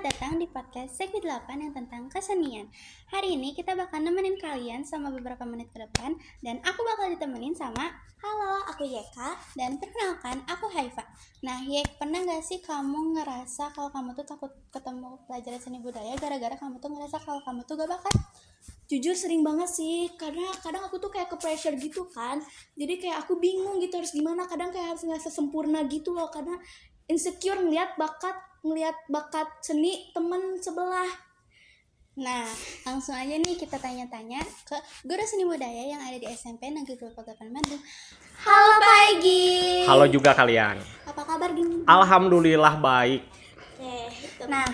Selamat datang di podcast Segi 8 yang tentang kesenian. Hari ini kita bakal nemenin kalian sama beberapa menit ke depan. Dan aku bakal ditemenin sama halo, aku Yeka. Dan perkenalkan, aku Haifa. Nah Yek, pernah gak sih kamu ngerasa kalau kamu tuh takut ketemu pelajaran seni budaya gara-gara kamu tuh ngerasa kalau kamu tuh gak bakat? Jujur sering banget sih, karena kadang aku tuh kayak ke pressure gitu kan. Jadi kayak aku bingung gitu harus gimana, kadang kayak harus ngerasa sempurna gitu loh. Karena insecure ngeliat bakat seni temen sebelah. Nah, langsung aja nih kita tanya-tanya ke guru seni budaya yang ada di SMP Negeri 28 Bandung. Halo Pak Egi. Halo juga kalian. Apa kabar gini? Alhamdulillah baik. Nah,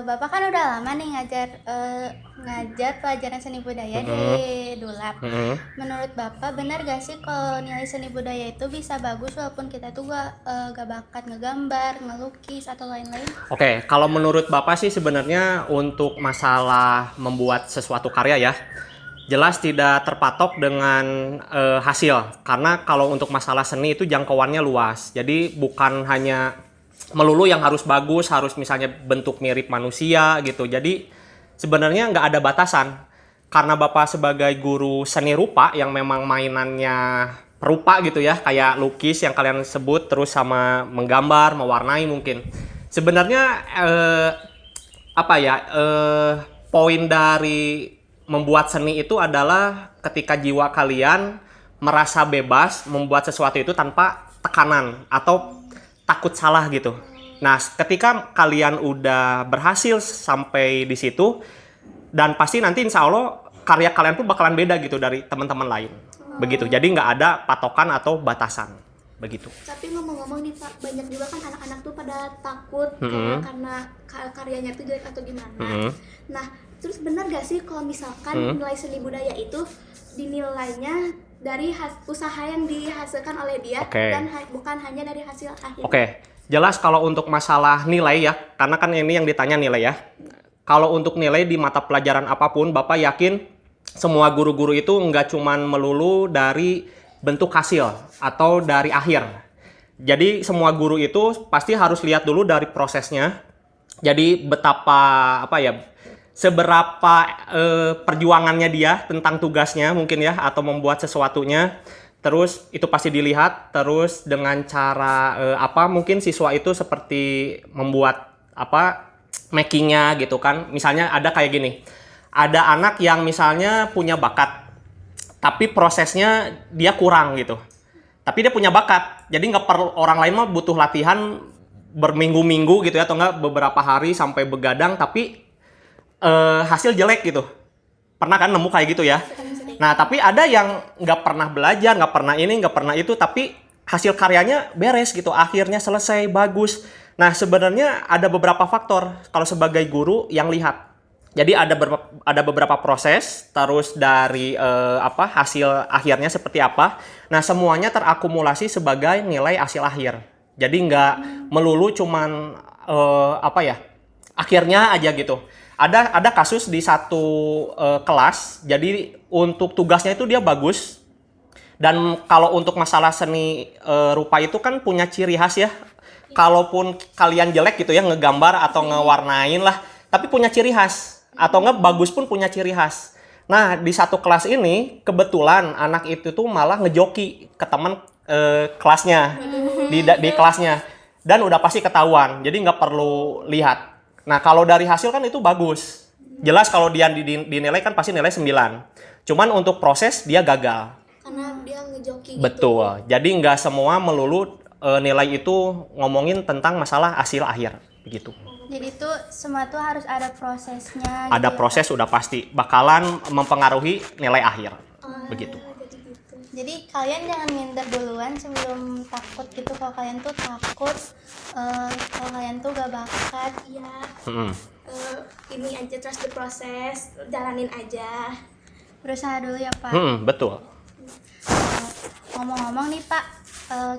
Bapak kan udah lama nih ngajar pelajaran seni budaya di Dulap. Menurut Bapak benar gak sih kalau nilai seni budaya itu bisa bagus walaupun kita tuh gak bakat ngegambar, ngelukis atau lain-lain? Oke, kalau menurut Bapak sih sebenarnya untuk masalah membuat sesuatu karya ya, jelas tidak terpatok dengan hasil. Karena kalau untuk masalah seni itu jangkauannya luas. Jadi bukan hanya melulu yang harus bagus, harus misalnya bentuk mirip manusia gitu. Jadi sebenarnya nggak ada batasan. Karena Bapak sebagai guru seni rupa yang memang mainannya perupa gitu ya, kayak lukis yang kalian sebut, terus sama menggambar, mewarnai mungkin. Sebenarnya poin dari membuat seni itu adalah ketika jiwa kalian merasa bebas membuat sesuatu itu tanpa tekanan atau takut salah gitu. Nah, ketika kalian udah berhasil sampai di situ, dan pasti nanti insya Allah karya kalian pun bakalan beda gitu dari teman-teman lain. Begitu. Jadi nggak ada patokan atau batasan. Begitu. Tapi ngomong-ngomong nih Pak, banyak juga kan anak-anak tuh pada takut karena karyanya tuh jelek atau gimana. Nah, terus benar gak sih kalau misalkan nilai seni budaya itu dinilainya dari usaha yang dihasilkan oleh dia dan bukan hanya dari hasil akhir? Jelas kalau untuk masalah nilai ya, karena kan ini yang ditanya nilai ya. Kalau untuk nilai di mata pelajaran apapun, Bapak yakin semua guru-guru itu nggak cuman melulu dari bentuk hasil atau dari akhir. Jadi semua guru itu pasti harus lihat dulu dari prosesnya. Jadi seberapa perjuangannya dia tentang tugasnya mungkin ya, atau membuat sesuatunya. Terus itu pasti dilihat, terus dengan cara mungkin siswa itu seperti membuat makingnya gitu kan. Misalnya ada kayak gini, ada anak yang misalnya punya bakat, tapi prosesnya dia kurang gitu. Tapi dia punya bakat, jadi nggak perlu orang lain mah butuh latihan berminggu-minggu gitu ya, atau nggak beberapa hari sampai begadang, tapi hasil jelek gitu. Pernah kan nemu kayak gitu ya? Nah, tapi ada yang nggak pernah belajar, nggak pernah ini, nggak pernah itu, tapi hasil karyanya beres gitu, akhirnya selesai, bagus. Nah, sebenarnya ada beberapa faktor kalau sebagai guru yang lihat. Jadi ada beberapa proses, terus dari hasil akhirnya seperti apa. Nah, semuanya terakumulasi sebagai nilai hasil akhir. Jadi nggak melulu cuman akhirnya aja gitu. Ada kasus di satu kelas, jadi untuk tugasnya itu dia bagus. Dan kalau untuk masalah seni rupa itu kan punya ciri khas ya. Kalaupun kalian jelek gitu ya ngegambar atau ngewarnain lah, tapi punya ciri khas. Atau nggak bagus pun punya ciri khas. Nah, di satu kelas ini kebetulan anak itu tuh malah ngejoki ke teman kelasnya di kelasnya, dan udah pasti ketahuan. Jadi nggak perlu lihat. Nah, kalau dari hasil kan itu bagus. Jelas kalau dia dinilai kan pasti nilai 9. Cuman untuk proses dia gagal. Karena dia ngejoki gitu. Betul. Jadi nggak semua melulu nilai itu ngomongin tentang masalah hasil akhir. Begitu. Jadi tuh semua tuh harus ada prosesnya. Ada gitu proses ya, udah pasti bakalan mempengaruhi nilai akhir. Begitu. Jadi kalian jangan minder duluan sebelum takut gitu. Kalau kalian tuh takut, kalau kalian tuh gak bakat, ya ini aja, trust the process, jalanin aja, berusaha dulu ya Pak. Betul. Ngomong-ngomong nih Pak,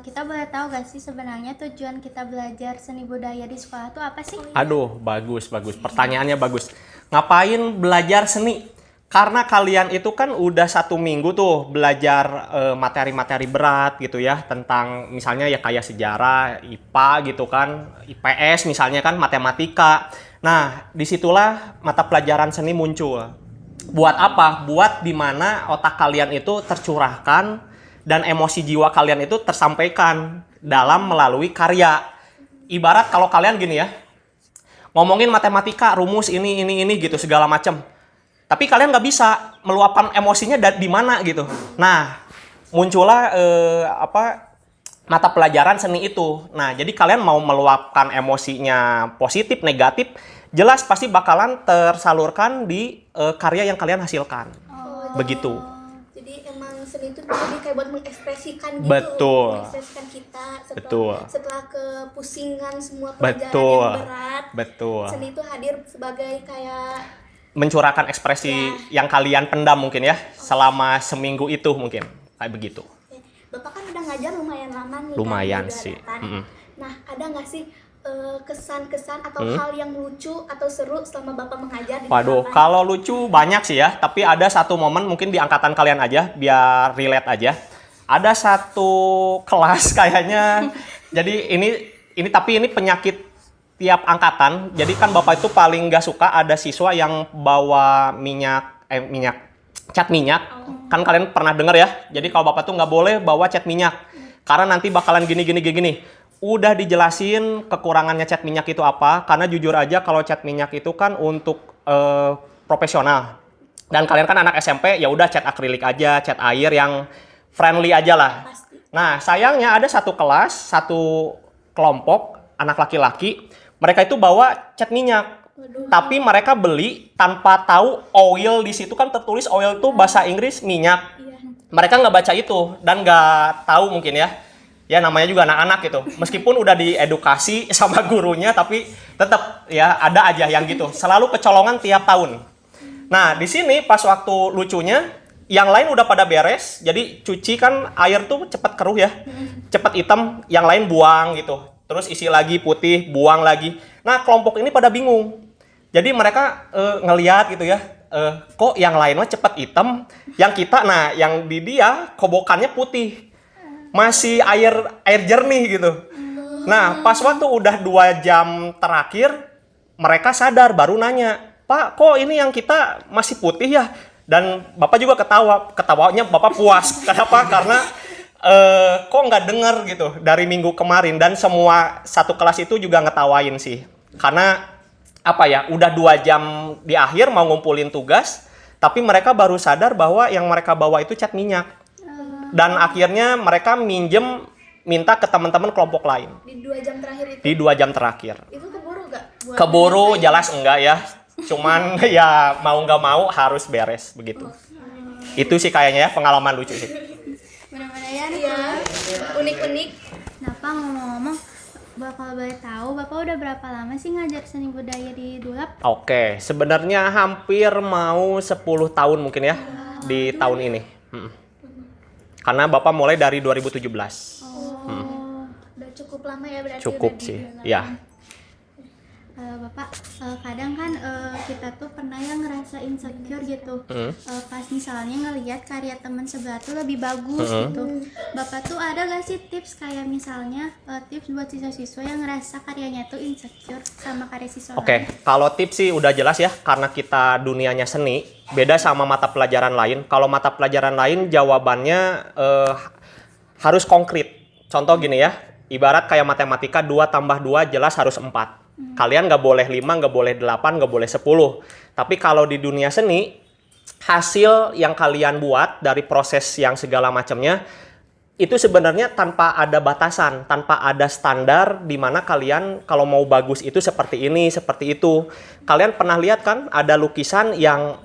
kita boleh tahu gak sih sebenarnya tujuan kita belajar seni budaya di sekolah tuh apa sih? Aduh, bagus. Pertanyaannya bagus. Ngapain belajar seni? karena kalian itu kan udah 1 minggu tuh belajar materi-materi berat gitu ya, tentang misalnya ya kayak sejarah, IPA gitu kan, IPS misalnya kan, matematika. Nah, disitulah mata pelajaran seni muncul. Buat apa? Buat dimana otak kalian itu tercurahkan dan emosi jiwa kalian itu tersampaikan dalam melalui karya. Ibarat kalau kalian gini ya, ngomongin matematika, rumus ini gitu segala macam. Tapi kalian nggak bisa meluapkan emosinya di mana gitu. Nah, muncullah mata pelajaran seni itu. Nah, jadi kalian mau meluapkan emosinya positif, negatif, jelas pasti bakalan tersalurkan di karya yang kalian hasilkan. Begitu. Jadi emang seni itu lebih kayak buat mengekspresikan gitu. Betul. Mengekspresikan kita setelah kepusingan semua pelajaran yang berat. Betul. Seni itu hadir sebagai kayak mencurahkan ekspresi yang kalian pendam mungkin ya selama seminggu itu mungkin kayak begitu. Bapak kan udah ngajar lumayan lama nih. Lumayan kan, sih. Nah, ada nggak sih kesan-kesan atau hal yang lucu atau seru selama Bapak mengajar di Waduh, Bapak? kalau lucu banyak sih ya, tapi ada satu momen mungkin di angkatan kalian aja biar relate aja. Ada satu kelas kayaknya. Jadi ini penyakit tiap angkatan. Jadi kan Bapak itu paling nggak suka ada siswa yang bawa cat minyak. Kan kalian pernah dengar ya. Jadi kalau Bapak tuh nggak boleh bawa cat minyak karena nanti bakalan gini. Udah dijelasin kekurangannya cat minyak itu apa, karena jujur aja kalau cat minyak itu kan untuk profesional. Dan kalian kan anak SMP, ya udah cat akrilik aja, cat air yang friendly aja lah. Nah, sayangnya ada satu kelas, satu kelompok anak laki-laki, mereka itu bawa cat minyak. Tapi mereka beli tanpa tahu oil di situ kan tertulis oil itu bahasa Inggris minyak. Mereka nggak baca itu dan nggak tahu mungkin ya. Ya namanya juga anak-anak gitu. Meskipun udah diedukasi sama gurunya tapi tetap ya ada aja yang gitu. Selalu kecolongan tiap tahun. Nah, di sini pas waktu lucunya yang lain udah pada beres. Jadi cuci kan air tuh cepat keruh ya. Cepat hitam, yang lain buang gitu. Terus isi lagi putih, buang lagi. Nah, kelompok ini pada bingung. Jadi mereka ngelihat gitu ya. Kok yang lain mah cepat hitam, yang kita yang di dia kobokannya putih. Masih air jernih gitu. Nah, pas waktu udah 2 jam terakhir, mereka sadar baru nanya, "Pak, kok ini yang kita masih putih ya?" Dan Bapak juga ketawanya Bapak puas. Kenapa? Karena kok nggak denger gitu dari minggu kemarin. Dan semua satu kelas itu juga ngetawain sih. Karena apa ya, udah 2 jam di akhir mau ngumpulin tugas, tapi mereka baru sadar bahwa yang mereka bawa itu cat minyak. Dan akhirnya mereka minta ke teman-teman kelompok lain. Di 2 jam terakhir itu? Di 2 jam terakhir. Itu keburu nggak? Keburu jelas enggak ya. Cuman ya mau nggak mau harus beres begitu. Itu sih kayaknya ya pengalaman lucu sih. Benar-benar ya. Iya, unik-unik. Nah, Pak, ngomong-ngomong, kalau boleh tahu, Bapak udah berapa lama sih ngajar seni budaya di Dulap? Oke, sebenarnya hampir mau 10 tahun mungkin ya di tahun ini. Karena Bapak mulai dari 2017. Udah cukup lama ya berarti. Cukup udah sih, dibilang. ya. Bapak, kadang kan kita tuh pernah yang ngerasa insecure gitu. Pas misalnya ngelihat karya teman sebelah tuh lebih bagus gitu. Bapak tuh ada gak sih tips kayak misalnya tips buat siswa-siswa yang ngerasa karyanya tuh insecure sama karya siswa lain? Oke, kalau tips sih udah jelas ya, karena kita dunianya seni, beda sama mata pelajaran lain. Kalau mata pelajaran lain jawabannya harus konkret. Contoh gini ya, ibarat kayak matematika 2 tambah 2 jelas harus 4. Kalian nggak boleh 5, nggak boleh 8, nggak boleh 10. Tapi kalau di dunia seni, hasil yang kalian buat dari proses yang segala macamnya, itu sebenarnya tanpa ada batasan, tanpa ada standar di mana kalian kalau mau bagus itu seperti ini, seperti itu. Kalian pernah lihat kan ada lukisan yang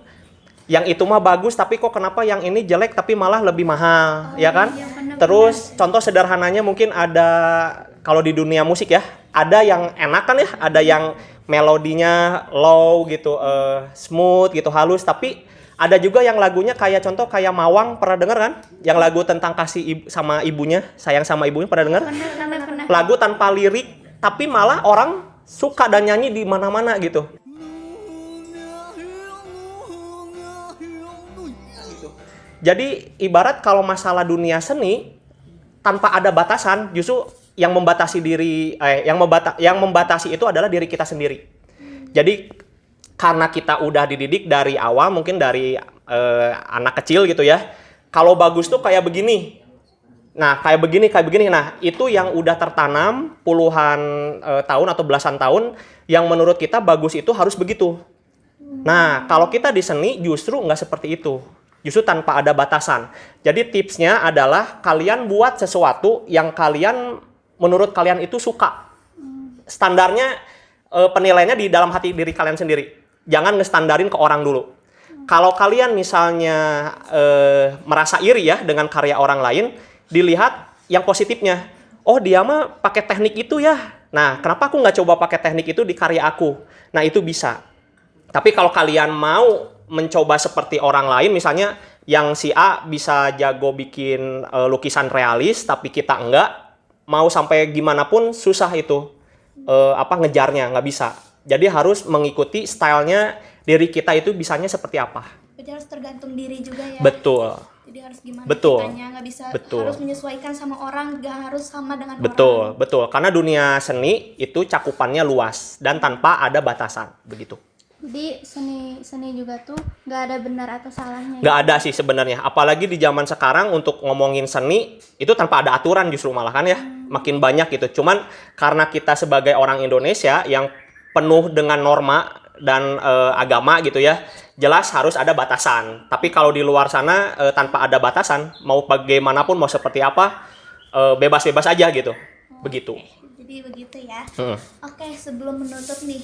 itu mah bagus tapi kok kenapa yang ini jelek tapi malah lebih mahal, ya kan? Iya, Terus contoh sederhananya mungkin ada kalau di dunia musik ya, ada yang enak kan ya, ada yang melodinya low gitu, smooth gitu, halus, tapi ada juga yang lagunya kayak contoh kayak Mawang, pernah denger kan? Yang lagu tentang kasih sama ibunya, sayang sama ibunya, pernah denger? Pernah. Lagu tanpa lirik, tapi malah orang suka dan nyanyi di mana-mana gitu. Jadi ibarat kalau masalah dunia seni tanpa ada batasan, justru yang membatasi yang membatasi itu adalah diri kita sendiri. Jadi karena kita udah dididik dari awal, mungkin dari anak kecil gitu ya. Kalau bagus tuh kayak begini. Nah, kayak begini. Nah, itu yang udah tertanam puluhan tahun atau belasan tahun, yang menurut kita bagus itu harus begitu. Nah, kalau kita di seni justru nggak seperti itu. Justru tanpa ada batasan. Jadi tipsnya adalah kalian buat sesuatu yang menurut kalian itu suka. Standarnya penilaiannya di dalam hati diri kalian sendiri. Jangan ngestandarin ke orang dulu. Kalau kalian misalnya merasa iri ya dengan karya orang lain, dilihat yang positifnya. Oh, dia mah pakai teknik itu ya. Nah, kenapa aku nggak coba pakai teknik itu di karya aku? Nah, itu bisa. Tapi kalau kalian mau mencoba seperti orang lain, misalnya yang si A bisa jago bikin lukisan realis, tapi kita enggak, mau sampai gimana pun susah itu ngejarnya, nggak bisa. Jadi harus mengikuti stylenya diri kita itu bisanya seperti apa. Jadi harus tergantung diri juga ya. Betul. Jadi harus gimana Betul. kitanya, nggak bisa Betul. harus menyesuaikan sama orang, nggak harus sama dengan Betul, orang. betul. Karena dunia seni itu cakupannya luas dan tanpa ada batasan, begitu. Jadi seni juga tuh nggak ada benar atau salahnya. Nggak ada sih sebenarnya. Apalagi di zaman sekarang untuk ngomongin seni itu tanpa ada aturan justru malah kan ya. Makin banyak gitu. Cuman karena kita sebagai orang Indonesia yang penuh dengan norma dan agama gitu ya, jelas harus ada batasan. Tapi kalau di luar sana tanpa ada batasan, mau bagaimanapun, mau seperti apa, bebas-bebas aja gitu. Begitu. Jadi begitu ya. Hmm. Oke, sebelum menutup nih,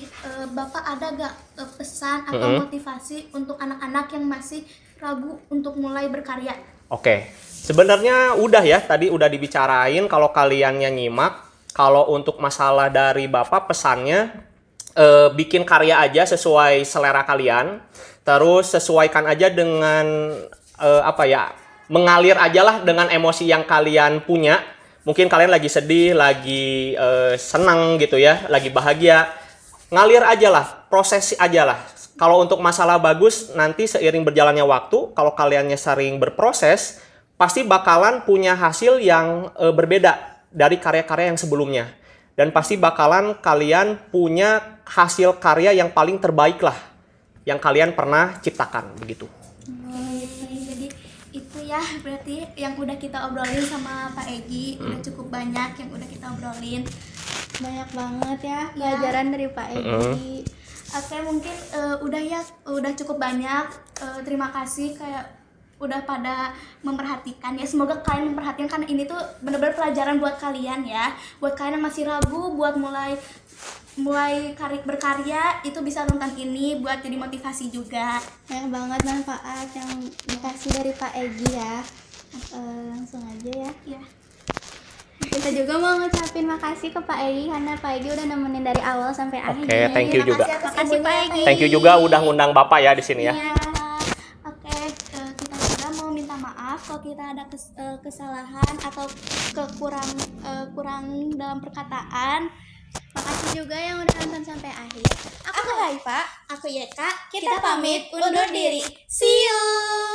Bapak ada gak pesan atau motivasi untuk anak-anak yang masih ragu untuk mulai berkarya? Oke. Sebenarnya udah ya, tadi udah dibicarain kalau kaliannya nyimak. Kalau untuk masalah dari Bapak pesannya, bikin karya aja sesuai selera kalian. Terus sesuaikan aja dengan mengalir aja lah dengan emosi yang kalian punya. Mungkin kalian lagi sedih, lagi senang gitu ya, lagi bahagia. Ngalir aja lah, proses aja lah. Kalau untuk masalah bagus, nanti seiring berjalannya waktu, kalau kaliannya sering berproses, pasti bakalan punya hasil yang berbeda dari karya-karya yang sebelumnya. Dan pasti bakalan kalian punya hasil karya yang paling terbaik lah yang kalian pernah ciptakan, begitu. Jadi itu ya berarti yang udah kita obrolin sama Pak Egi udah cukup banyak yang udah kita obrolin. Banyak banget ya pelajaran dari Pak Egi. Oke, mungkin udah cukup banyak. Terima kasih kayak udah pada memperhatikan ya. Semoga kalian memperhatikan karena ini tuh benar-benar pelajaran buat kalian ya. Buat kalian yang masih ragu buat mulai berkarya, itu bisa nonton ini buat jadi motivasi juga. Banyak banget manfaat yang dikasih dari Pak Egi ya. Langsung aja ya. Ya. Kita juga mau ngucapin makasih ke Pak Egi karena Pak Egi udah nemenin dari awal sampai akhir. Oke, thank you juga. Makasih Pak Egi. Thank you juga udah ngundang Bapak ya di sini ya. Iya. Oke, kita juga mau minta maaf kalau kita ada kesalahan atau kurang dalam perkataan. Makasih juga yang udah nonton sampai akhir. Aku Haifa, aku Yeka. Kita pamit undur diri. See you.